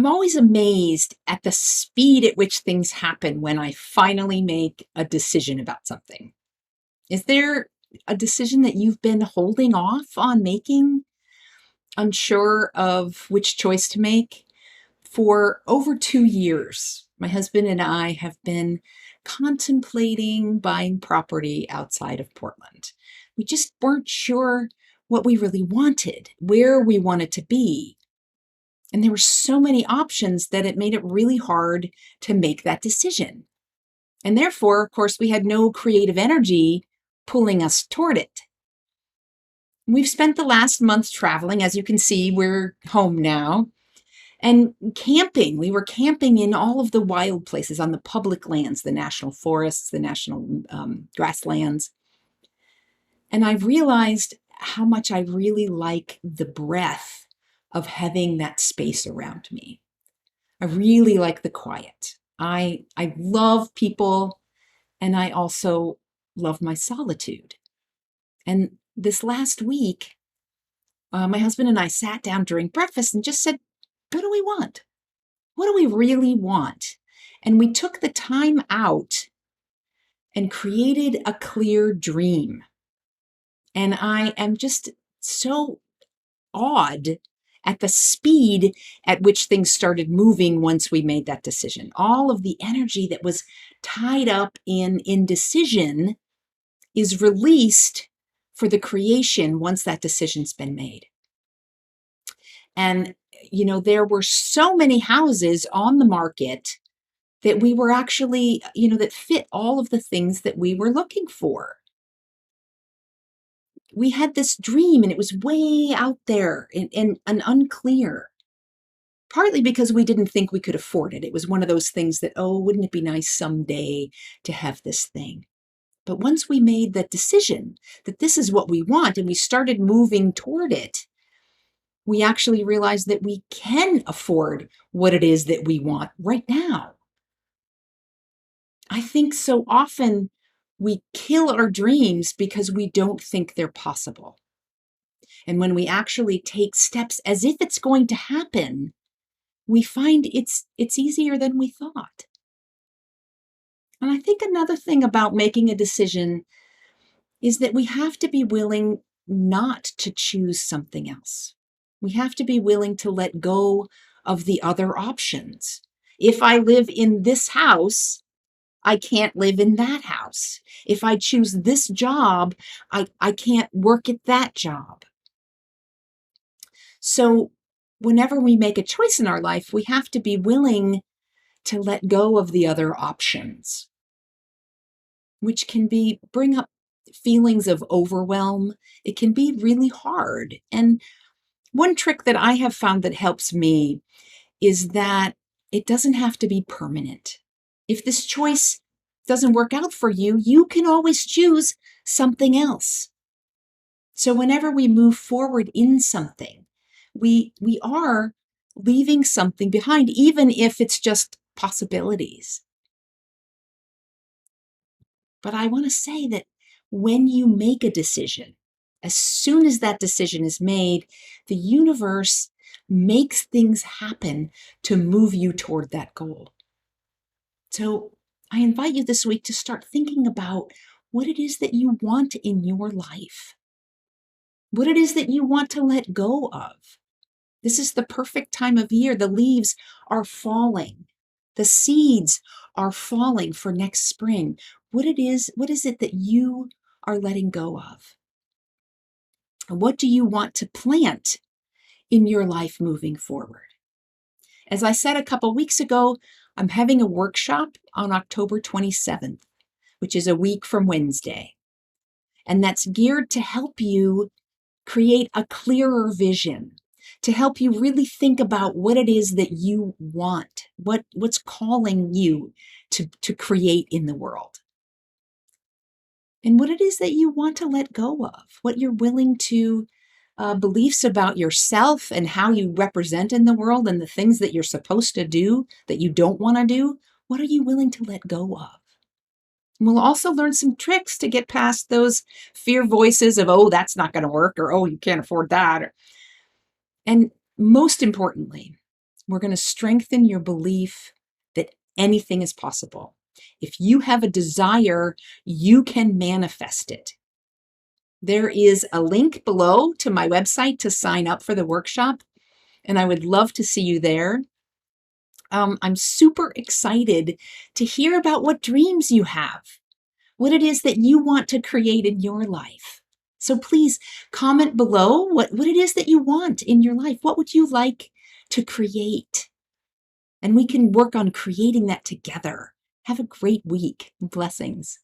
I'm always amazed at the speed at which things happen when I finally make a decision about something. Is there a decision that you've been holding off on making, unsure of which choice to make? For over 2 years, my husband and I have been contemplating buying property outside of Portland. We just weren't sure what we really wanted, where we wanted to be. And there were so many options that it made it really hard to make that decision. And therefore, of course, we had no creative energy pulling us toward it. We've spent the last month traveling. As you can see, we're home now. And camping. We were camping in all of the wild places on the public lands, the national forests, the national grasslands. And I realized how much I really like the breath of having that space around me. I really like the quiet. I love people, and I also love my solitude. And this last week, my husband and I sat down during breakfast and just said, what do we want? What do we really want? And we took the time out and created a clear dream. And I am just so awed at the speed at which things started moving once we made that decision. All of the energy that was tied up in indecision is released for the creation once that decision's been made. And, there were so many houses on the market that we were actually, that fit all of the things that we were looking for. We had this dream and it was way out there and unclear, partly because we didn't think we could afford it. It was one of those things that, oh, wouldn't it be nice someday to have this thing? But once we made that decision that this is what we want and we started moving toward it, we actually realized that we can afford what it is that we want right now. I think so often we kill our dreams because we don't think they're possible. And when we actually take steps as if it's going to happen, we find it's easier than we thought. And I think another thing about making a decision is that we have to be willing not to choose something else. We have to be willing to let go of the other options. If I live in this house, I can't live in that house. If I choose this job, I can't work at that job. So whenever we make a choice in our life, we have to be willing to let go of the other options, which can bring up feelings of overwhelm. It can be really hard. And one trick that I have found that helps me is that it doesn't have to be permanent. If this choice doesn't work out for you, you can always choose something else. So whenever we move forward in something, we are leaving something behind, even if it's just possibilities. But I want to say that when you make a decision, as soon as that decision is made, the universe makes things happen to move you toward that goal. So I invite you this week to start thinking about what it is that you want in your life, what it is that you want to let go of. This is the perfect time of year. The leaves are falling. The seeds are falling for next spring. What is it that you are letting go of? What do you want to plant in your life moving forward? As I said a couple weeks ago, I'm having a workshop on October 27th, which is a week from Wednesday. And that's geared to help you create a clearer vision, to help you really think about what it is that you want, what's calling you to create in the world. And what it is that you want to let go of, what you're willing to, beliefs about yourself and how you represent in the world and the things that you're supposed to do that you don't want to do, what are you willing to let go of? And we'll also learn some tricks to get past those fear voices of, oh, that's not going to work, or oh, you can't afford that. And most importantly, We're going to strengthen your belief that anything is possible. If you have a desire, you can manifest it. There is a link below to my website to sign up for the workshop, and I would love to see you there. I'm super excited to hear about what dreams you have, what it is that you want to create in your life. So please comment below what it is that you want in your life. What would you like to create? And we can work on creating that together. Have a great week. Blessings.